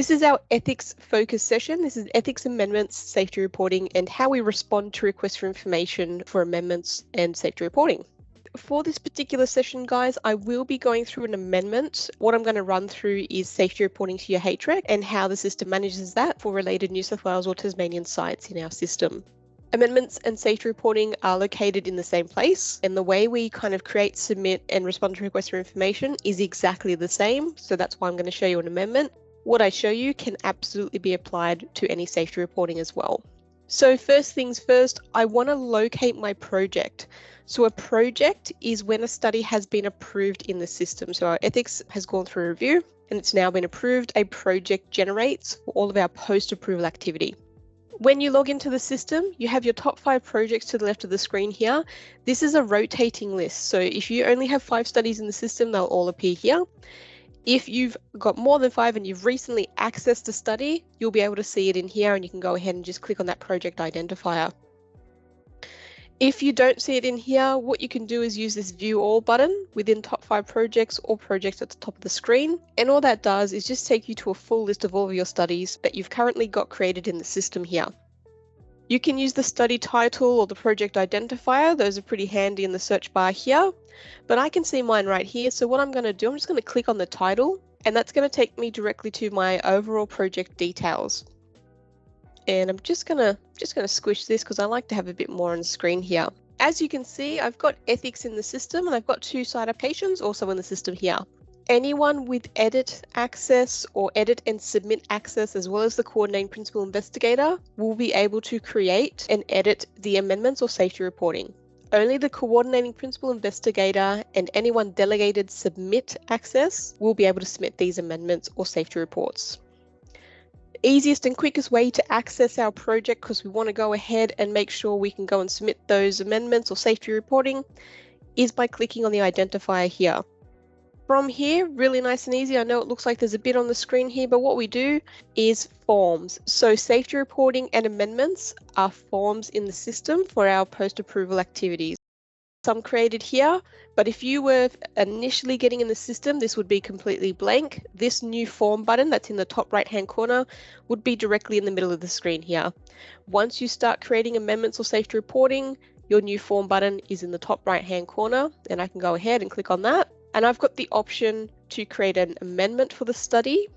This is our ethics focus session. This is ethics amendments, safety reporting, and how we respond to requests for information for amendments and safety reporting. For this particular session, guys, I will be going through an amendment. What I'm going to run through is safety reporting to your HREG and how the system manages that for related New South Wales or Tasmanian sites in our system. Amendments and safety reporting are located in the same place, and the way we kind of create, submit, and respond to requests for information is exactly the same. So that's why I'm going to show you an amendment. What I show you can absolutely be applied to any safety reporting as well. So first things first, I want to locate my project. So a project is when a study has been approved in the system. So our ethics has gone through review and it's now been approved. A project generates for all of our post-approval activity. When you log into the system, you have your top 5 projects to the left of the screen here. This is a rotating list. So if you only have 5 studies in the system, they'll all appear here. If you've got more than 5 and you've recently accessed a study, you'll be able to see it in here and you can go ahead and just click on that project identifier. If you don't see it in here, what you can do is use this View All button within top 5 projects or projects at the top of the screen. And all that does is just take you to a full list of all of your studies that you've currently got created in the system here. You can use the study title or the project identifier. Those are pretty handy in the search bar here, but I can see mine right here. So what I'm going to do, I'm just going to click on the title and that's going to take me directly to my overall project details. And I'm just gonna squish this because I like to have a bit more on the screen here. As you can see, I've got ethics in the system and I've got 2 site applications also in the system here. Anyone with edit access or edit and submit access, as well as the coordinating principal investigator, will be able to create and edit the amendments or safety reporting. Only the coordinating principal investigator and anyone delegated submit access will be able to submit these amendments or safety reports. Easiest and quickest way to access our project, because we want to go ahead and make sure we can go and submit those amendments or safety reporting, is by clicking on the identifier here. From here, really nice and easy. I know it looks like there's a bit on the screen here, but what we do is forms. So safety reporting and amendments are forms in the system for our post-approval activities. Some created here, but if you were initially getting in the system, this would be completely blank. This new form button that's in the top right hand corner would be directly in the middle of the screen here. Once you start creating amendments or safety reporting, your new form button is in the top right hand corner, and I can go ahead and click on that. And I've got the option to create an amendment for the study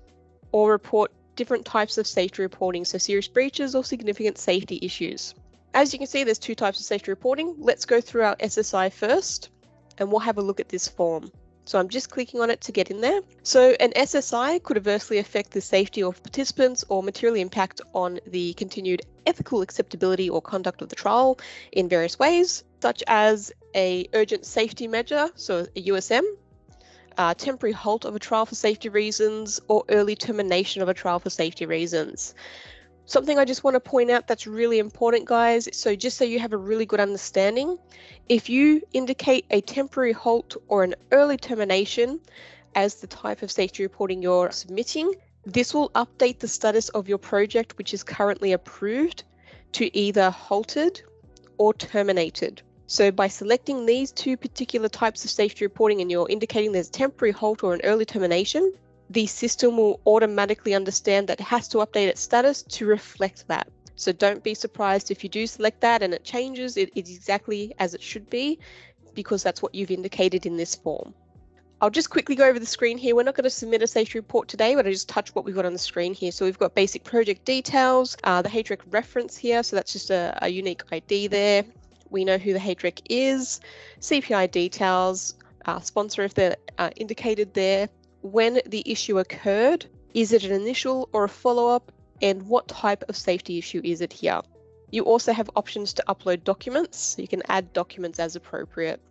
or report different types of safety reporting, so serious breaches or significant safety issues. As you can see, there's 2 types of safety reporting. Let's go through our SSI first, and we'll have a look at this form. So I'm just clicking on it to get in there. So an SSI could adversely affect the safety of participants or materially impact on the continued ethical acceptability or conduct of the trial in various ways, such as a urgent safety measure, so a USM, temporary halt of a trial for safety reasons, or early termination of a trial for safety reasons. Something I just want to point out that's really important, guys, so just so you have a really good understanding, if you indicate a temporary halt or an early termination as the type of safety reporting you're submitting, this will update the status of your project, which is currently approved, to either halted or terminated. So by selecting these 2 particular types of safety reporting and you're indicating there's a temporary halt or an early termination, the system will automatically understand that it has to update its status to reflect that. So don't be surprised if you do select that and it changes. It's exactly as it should be, because that's what you've indicated in this form. I'll just quickly go over the screen here. We're not going to submit a safety report today, but I just touch what we've got on the screen here. So we've got basic project details, the HREC reference here. So that's just a unique ID there. We know who the HREC is, CPI details, sponsor if they're indicated there, when the issue occurred, is it an initial or a follow-up, and what type of safety issue is it here. You also have options to upload documents, so you can add documents as appropriate.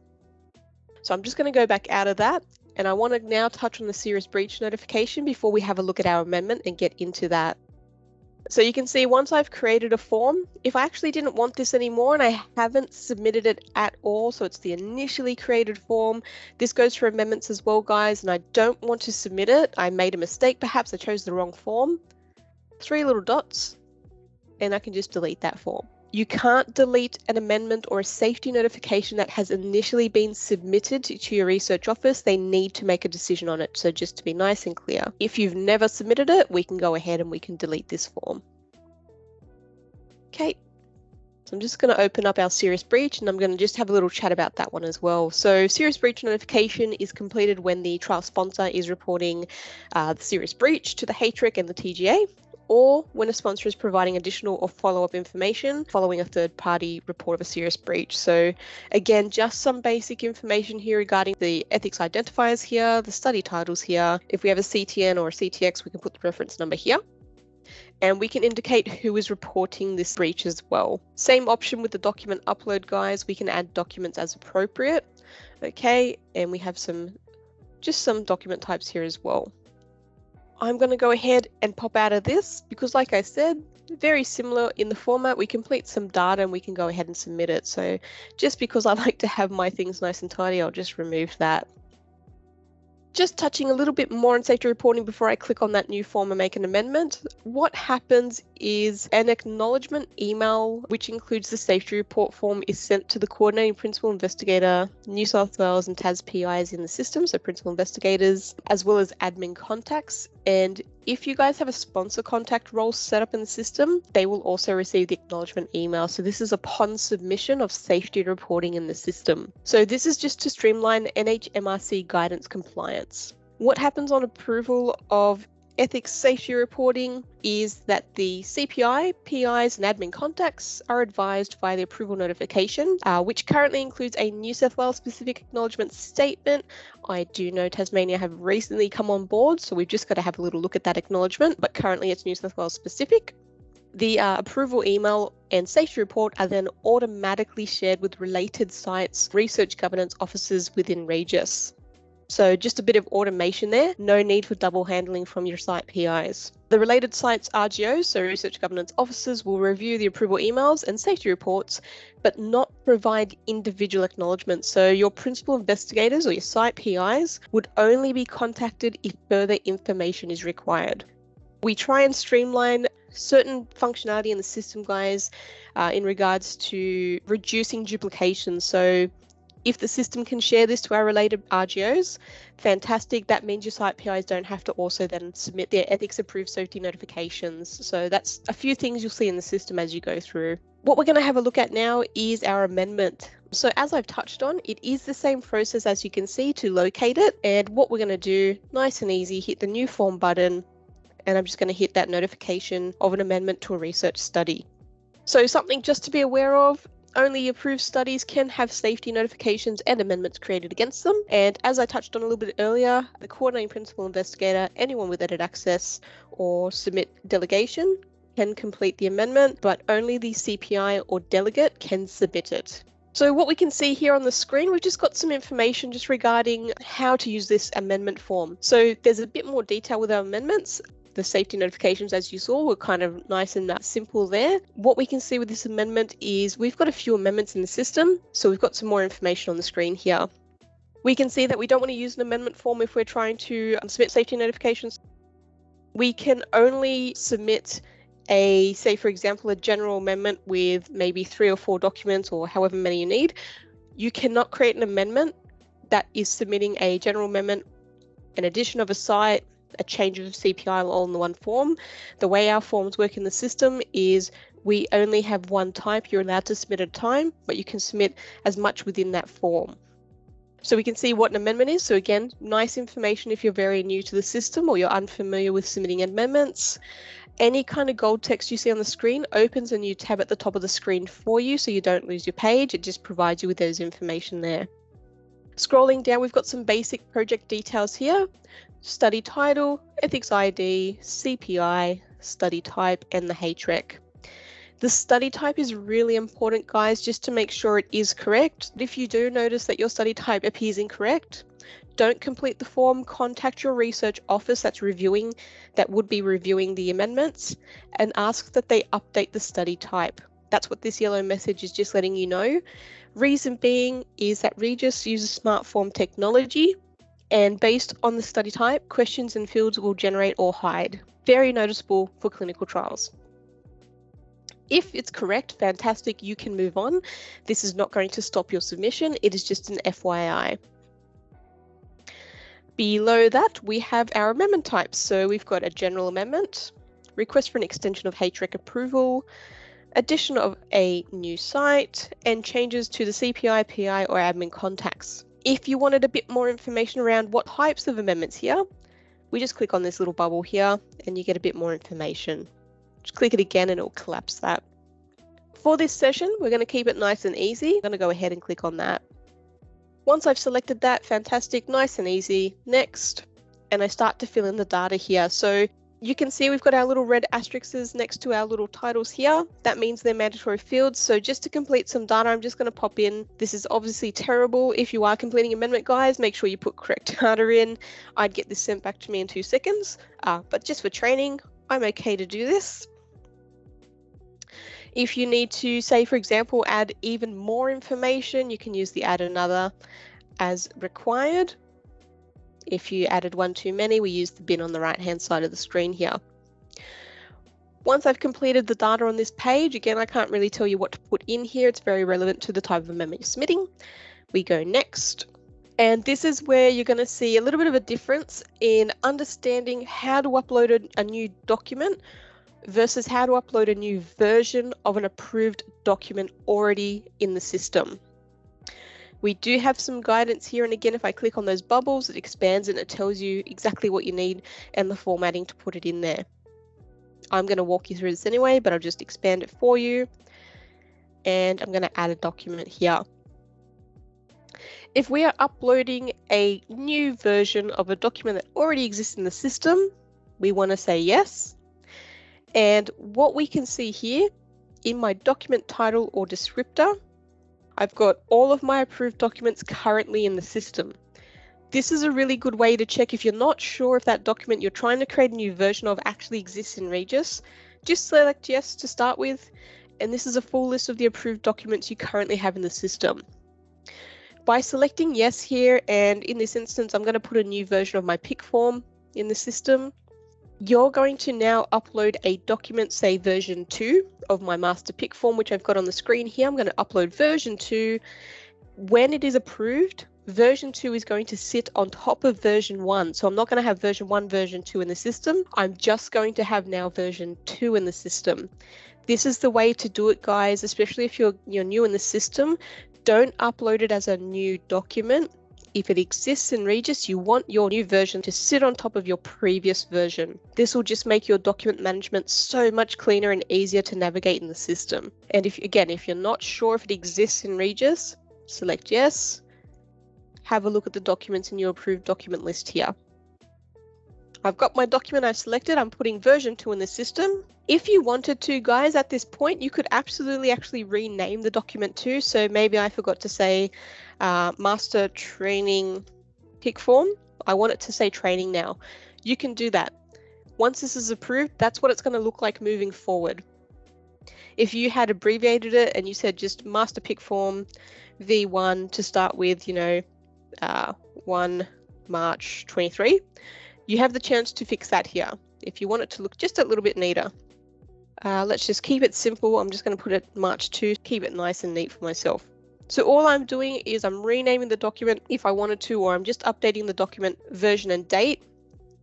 So I'm just going to go back out of that, and I want to now touch on the serious breach notification before we have a look at our amendment and get into that. So you can see once I've created a form, if I actually didn't want this anymore and I haven't submitted it at all, so it's the initially created form, this goes for amendments as well, guys, and I don't want to submit it, I made a mistake, perhaps I chose the wrong form, 3 little dots, and I can just delete that form. You can't delete an amendment or a safety notification that has initially been submitted to your research office. They need to make a decision on it. So just to be nice and clear, if you've never submitted it, we can go ahead and we can delete this form. Okay. So I'm just going to open up our serious breach, and I'm going to just have a little chat about that one as well. So serious breach notification is completed when the trial sponsor is reporting the serious breach to the HREC and the TGA, or when a sponsor is providing additional or follow-up information following a third-party report of a serious breach. So again, just some basic information here regarding the ethics identifiers here, the study titles here. If we have a CTN or a CTX, we can put the reference number here. And we can indicate who is reporting this breach as well. Same option with the document upload, guys. We can add documents as appropriate. Okay, and we have some document types here as well. I'm going to go ahead and pop out of this because, like I said, very similar in the format. We complete some data and we can go ahead and submit it. So just because I like to have my things nice and tidy, I'll just remove that. Just touching a little bit more on safety reporting before I click on that new form and make an amendment. What happens is an acknowledgement email, which includes the safety report form, is sent to the coordinating principal investigator, New South Wales and Tas PIs in the system, so principal investigators, as well as admin contacts. And if you guys have a sponsor contact role set up in the system, they will also receive the acknowledgement email. So this is upon submission of safety reporting in the system. So this is just to streamline NHMRC guidance compliance. What happens on approval of ethics safety reporting is that the CPI, PIs and admin contacts are advised via the approval notification, which currently includes a New South Wales specific acknowledgement statement. I do know Tasmania have recently come on board, so we've just got to have a little look at that acknowledgement, but currently it's New South Wales specific. The approval email and safety report are then automatically shared with related sites, research governance officers within REGIS. So just a bit of automation there, no need for double handling from your site PIs. The related sites RGOs, so research governance officers, will review the approval emails and safety reports, but not provide individual acknowledgements. So your principal investigators or your site PIs would only be contacted if further information is required. We try and streamline certain functionality in the system, guys, in regards to reducing duplication. So if the system can share this to our related RGOs, fantastic. That means your site PIs don't have to also then submit their ethics approved safety notifications. So that's a few things you'll see in the system as you go through. What we're going to have a look at now is our amendment. So as I've touched on, it is the same process as you can see to locate it. And what we're going to do, nice and easy, hit the new form button, and I'm just going to hit that notification of an amendment to a research study. So something just to be aware of, only approved studies can have safety notifications and amendments created against them. And as I touched on a little bit earlier, the coordinating principal investigator, anyone with edit access or submit delegation can complete the amendment, but only the CPI or delegate can submit it. So what we can see here on the screen, we've just got some information just regarding how to use this amendment form. So there's a bit more detail with our amendments. The safety notifications, as you saw, were kind of nice and simple there. What we can see with this amendment is we've got a few amendments in the system, so we've got some more information on the screen here. We can see that we don't want to use an amendment form if we're trying to submit safety notifications. We can only submit say for example, a general amendment with maybe 3 or 4 documents or however many you need. You cannot create an amendment that is submitting a general amendment, an addition of a site, a change of CPI all in the one form. The way our forms work in the system is we only have one type. You're allowed to submit at a time, but you can submit as much within that form. So we can see what an amendment is. So again, nice information if you're very new to the system or you're unfamiliar with submitting amendments. Any kind of gold text you see on the screen opens a new tab at the top of the screen for you, so you don't lose your page. It just provides you with those information there. Scrolling down, we've got some basic project details here. Study title, ethics ID, CPI, study type, and the HREC. The study type is really important, guys, just to make sure it is correct. If you do notice that your study type appears incorrect, don't complete the form. Contact your research office that would be reviewing the amendments, and ask that they update the study type. That's what this yellow message is just letting you know. Reason being is that REGIS uses smart form technology, and based on the study type, questions and fields will generate or hide. Very noticeable for clinical trials. If it's correct, fantastic, you can move on. This is not going to stop your submission. It is just an FYI. Below that, we have our amendment types. So we've got a general amendment, request for an extension of HREC approval, addition of a new site, and changes to the CPI, PI, or admin contacts. If you wanted a bit more information around what types of amendments here, we just click on this little bubble here and you get a bit more information. Just click it again and it will collapse that. For this session, we're going to keep it nice and easy. I'm going to go ahead and click on that. Once I've selected that, fantastic, nice and easy, next, and I start to fill in the data here. So you can see we've got our little red asterisks next to our little titles here. That means they're mandatory fields. So just to complete some data, I'm just going to pop in. This is obviously terrible. If you are completing amendment, guys, make sure you put correct data in. I'd get this sent back to me in 2 seconds, but just for training, I'm okay to do this. If you need to, say, for example, add even more information, you can use the add another as required. If you added one too many, we use the bin on the right-hand side of the screen here. Once I've completed the data on this page, again, I can't really tell you what to put in here. It's very relevant to the type of amendment you're submitting. We go next. And this is where you're going to see a little bit of a difference in understanding how to upload a new document versus how to upload a new version of an approved document already in the system. We do have some guidance here, and again, if I click on those bubbles, it expands and it tells you exactly what you need and the formatting to put it in there. I'm going to walk you through this anyway, but I'll just expand it for you. And I'm going to add a document here. If we are uploading a new version of a document that already exists in the system, we want to say yes. And what we can see here in my document title or descriptor, I've got all of my approved documents currently in the system. This is a really good way to check if you're not sure if that document you're trying to create a new version of actually exists in REGIS. Just select yes to start with, and this is a full list of the approved documents you currently have in the system. By selecting yes here, and in this instance, I'm going to put a new version of my PIC form in the system. You're going to now upload a document, say version 2 of my master PIC form, which I've got on the screen here. I'm going to upload version 2. When it is approved, version 2 is going to sit on top of version 1. So I'm not going to have version 1, version 2 in the system. I'm just going to have now version 2 in the system. This is the way to do it, guys, especially if you're new in the system. Don't upload it as a new document. If it exists in REGIS, you want your new version to sit on top of your previous version. This will just make your document management so much cleaner and easier to navigate in the system. And if you're not sure if it exists in REGIS, select yes. Have a look at the documents in your approved document list here. I've got my document I've selected. I'm putting version 2 in the system. If you wanted to, guys, at this point, you could absolutely actually rename the document too. So maybe I forgot to say master training PIC form. I want it to say training now. You can do that. Once this is approved, that's what it's going to look like moving forward. If you had abbreviated it and you said just master PIC form V1 to start with, 1 March 23, you have the chance to fix that here. If you want it to look just a little bit neater. Let's just keep it simple. I'm just going to put it March 2, keep it nice and neat for myself. So all I'm doing is I'm renaming the document if I wanted to, or I'm just updating the document version and date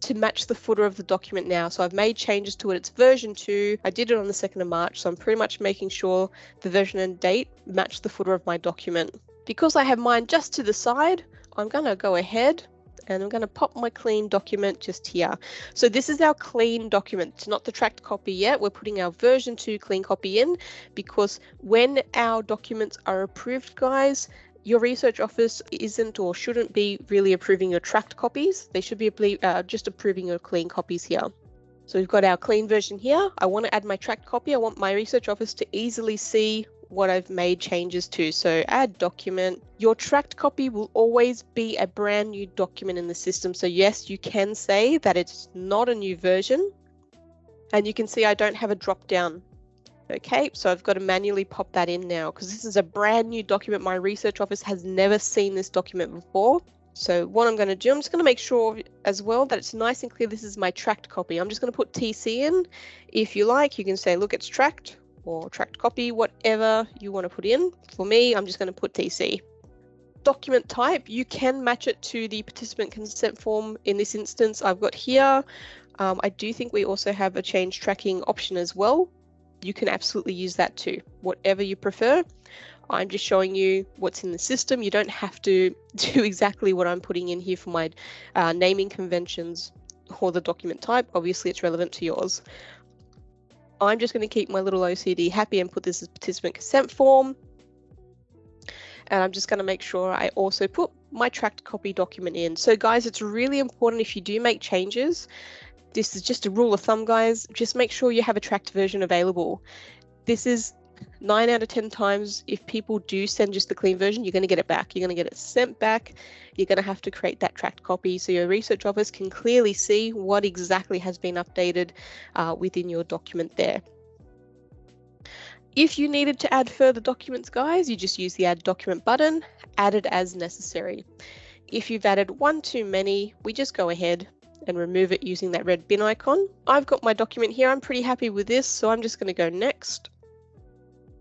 to match the footer of the document now. So I've made changes to it. It's version 2. I did it on the 2nd of March. So I'm pretty much making sure the version and date match the footer of my document. Because I have mine just to the side, I'm going to go ahead and I'm going to pop my clean document just here. So this is our clean document. It's not the tracked copy yet. We're putting our version 2 clean copy in because when our documents are approved, guys, your research office isn't or shouldn't be really approving your tracked copies. They should be just approving your clean copies here. So we've got our clean version here. I want to add my tracked copy. I want my research office to easily see what I've made changes to. So add document. Your tracked copy will always be a brand new document in the system. So yes, you can say that it's not a new version. And you can see I don't have a drop down. Okay, so I've got to manually pop that in now because this is a brand new document. My research office has never seen this document before. So what I'm going to do, I'm just going to make sure as well that it's nice and clear this is my tracked copy. I'm just going to put TC in. If you like, you can say, look, it's tracked. or tracked copy, whatever you want to put in. For me, I'm just going to put TC. Document type, you can match it to the participant consent form. In this instance, I've got here. I do think we also have a change tracking option as well. You can absolutely use that too, whatever you prefer. I'm just showing you what's in the system. You don't have to do exactly what I'm putting in here for my naming conventions or the document type. Obviously, it's relevant to yours. I'm just going to keep my little OCD happy and put this as participant consent form. And I'm just going to make sure I also put my tracked copy document in. So guys, it's really important if you do make changes. This is just a rule of thumb, guys. Just make sure you have a tracked version available. This is 9 out of 10 times, if people do send just the clean version, you're going to get it back. You're going to get it sent back. You're going to have to create that tracked copy so your research office can clearly see what exactly has been updated within your document there. If you needed to add further documents, guys, you just use the Add Document button, add it as necessary. If you've added one too many, we just go ahead and remove it using that red bin icon. I've got my document here. I'm pretty happy with this, so I'm just going to go next.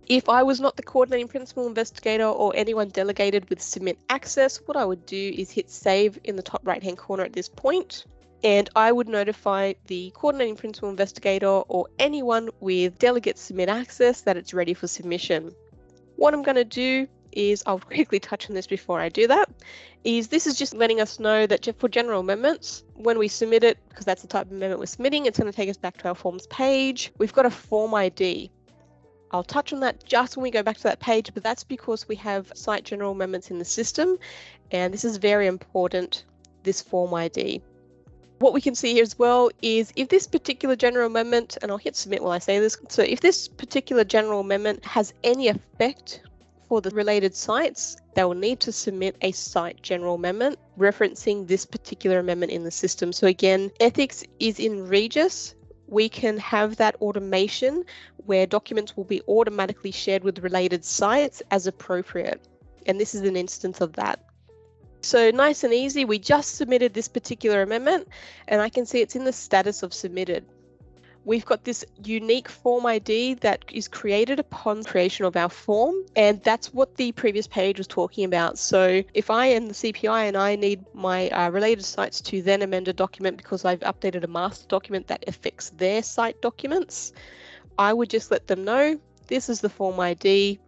If I was not the coordinating principal investigator or anyone delegated with submit access, what I would do is hit save in the top right-hand corner at this point. And I would notify the coordinating principal investigator or anyone with delegate submit access that it's ready for submission. What I'm going to do is, I'll quickly touch on this before I do that, is this is just letting us know that for general amendments, when we submit it, because that's the type of amendment we're submitting, it's going to take us back to our forms page. We've got a form ID. I'll touch on that just when we go back to that page, but that's because we have site general amendments in the system, and this is very important, this form ID. What we can see here as well is if this particular general amendment, and I'll hit submit while I say this, so if this particular general amendment has any effect for the related sites, they will need to submit a site general amendment referencing this particular amendment in the system. So again, ethics is in REGIS. We can have that automation where documents will be automatically shared with related sites as appropriate. And this is an instance of that. So nice and easy, we just submitted this particular amendment and I can see it's in the status of submitted. We've got this unique form ID that is created upon creation of our form, and that's what the previous page was talking about. So if I am the CPI and I need my related sites to then amend a document because I've updated a master document that affects their site documents, I would just let them know this is the form ID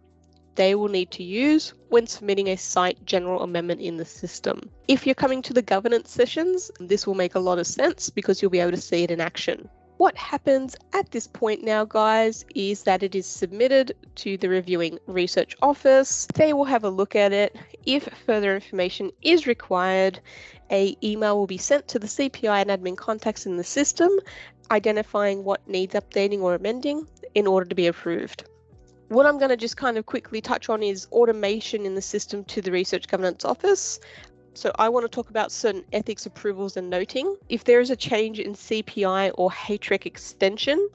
they will need to use when submitting a site general amendment in the system. If you're coming to the governance sessions, this will make a lot of sense because you'll be able to see it in action. What happens at this point now, guys, is that it is submitted to the reviewing research office. They will have a look at it. If further information is required, an email will be sent to the CPI and admin contacts in the system, identifying what needs updating or amending in order to be approved. What I'm going to just kind of quickly touch on is automation in the system to the research governance office. So I want to talk about certain ethics approvals and noting. If there is a change in CPI or HREC extension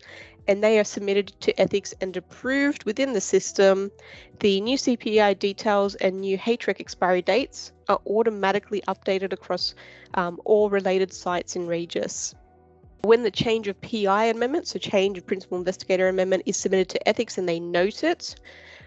and they are submitted to ethics and approved within the system, the new CPI details and new HREC expiry dates are automatically updated across all related sites in REGIS. When the change of PI amendment, so change of principal investigator amendment, is submitted to ethics and they note it,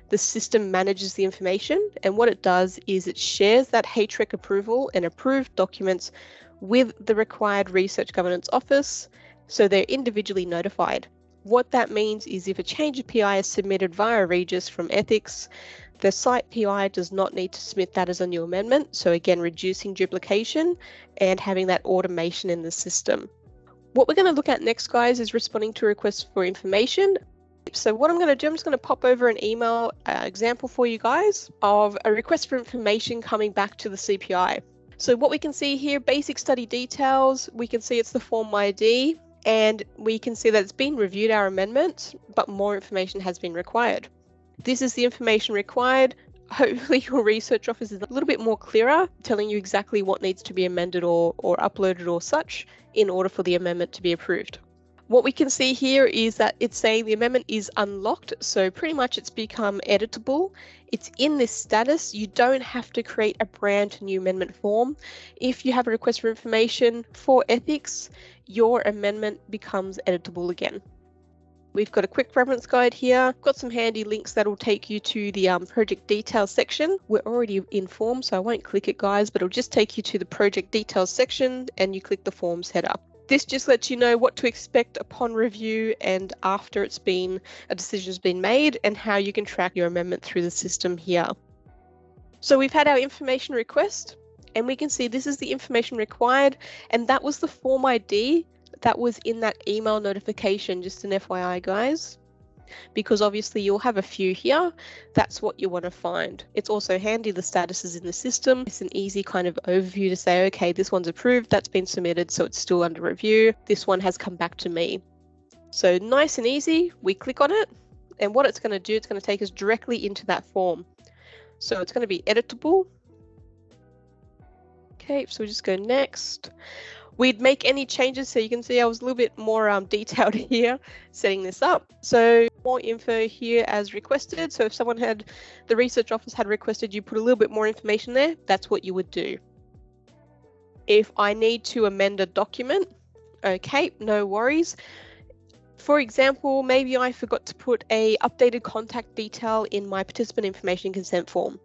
the system manages the information, and what it does is it shares that HREC approval and approved documents with the required research governance office, so they're individually notified. What that means is if a change of PI is submitted via REGIS from ethics, the site PI does not need to submit that as a new amendment, so again reducing duplication and having that automation in the system. What we're going to look at next, guys, is responding to requests for information. So what I'm going to do, I'm just going to pop over an email example for you guys of a request for information coming back to the CPI. So what we can see here, basic study details, we can see it's the form ID, and we can see that it's been reviewed, our amendment, but more information has been required. This is the information required. Hopefully your research office is a little bit more clearer, telling you exactly what needs to be amended or uploaded or such in order for the amendment to be approved. What we can see here is that it's saying the amendment is unlocked, so pretty much it's become editable. It's in this status. You don't have to create a brand new amendment form. If you have a request for information for ethics, your amendment becomes editable again. We've got a quick reference guide here. Got some handy links that will take you to the project details section. We're already in form, so I won't click it, guys, but it'll just take you to the project details section and you click the forms header. This just lets you know what to expect upon review and after a decision's been made, and how you can track your amendment through the system here. So we've had our information request, and we can see this is the information required, and that was the form ID that was in that email notification, just an FYI, guys, because obviously you'll have a few here. That's what you want to find. It's also handy, the status is in the system. It's an easy kind of overview to say, okay, this one's approved, that's been submitted, so it's still under review. This one has come back to me. So nice and easy, we click on it, and what it's going to do, it's going to take us directly into that form. So it's going to be editable. Okay, so we just go next. We'd make any changes, so you can see I was a little bit more detailed here setting this up. So more info here as requested. So if someone the research office had requested you put a little bit more information there, that's what you would do. If I need to amend a document, okay, no worries. For example, maybe I forgot to put a updated contact detail in my participant information consent form.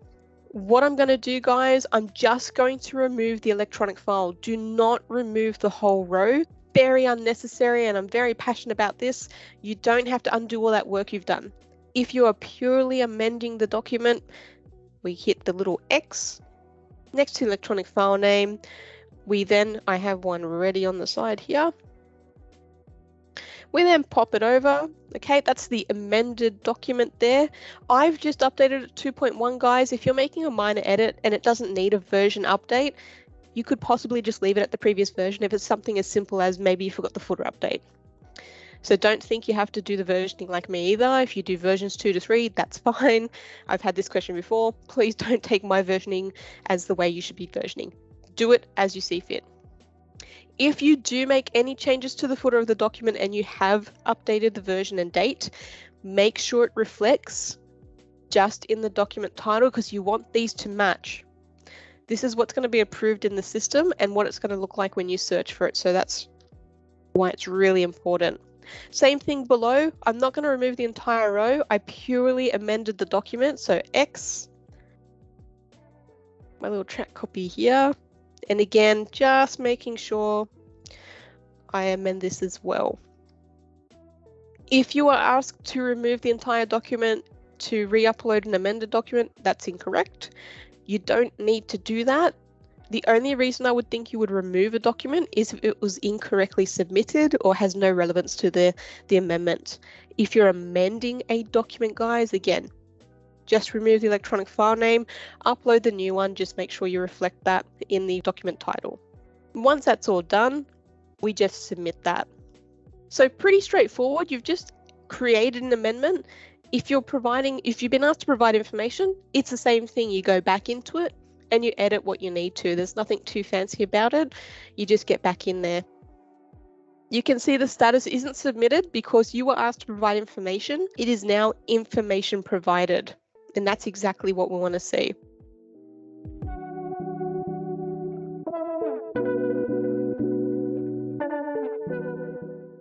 What I'm going to do, guys, I'm just going to remove the electronic file. Do not remove the whole row. Very unnecessary, and I'm very passionate about this. You don't have to undo all that work you've done. If you are purely amending the document, we hit the little X next to electronic file name. I have one ready on the side here. We then pop it over. Okay, that's the amended document there. I've just updated it to 2.1, guys. If you're making a minor edit and it doesn't need a version update, you could possibly just leave it at the previous version if it's something as simple as maybe you forgot the footer update. So don't think you have to do the versioning like me either. If you do versions 2 to 3, that's fine. I've had this question before. Please don't take my versioning as the way you should be versioning. Do it as you see fit. If you do make any changes to the footer of the document and you have updated the version and date, make sure it reflects just in the document title, because you want these to match. This is what's going to be approved in the system and what it's going to look like when you search for it. So that's why it's really important. Same thing below. I'm not going to remove the entire row. I purely amended the document. So X, my little track copy here. And again, just making sure I amend this as well. If you are asked to remove the entire document to re-upload an amended document, that's incorrect. You don't need to do that. The only reason I would think you would remove a document is if it was incorrectly submitted or has no relevance to the amendment. If you're amending a document, guys, again, just remove the electronic file name, upload the new one, just make sure you reflect that in the document title. Once that's all done, we just submit that. So pretty straightforward. You've just created an amendment. If you've been asked to provide information, it's the same thing. You go back into it and you edit what you need to. There's nothing too fancy about it. You just get back in there. You can see the status isn't submitted because you were asked to provide information. It is now information provided. And that's exactly what we want to see.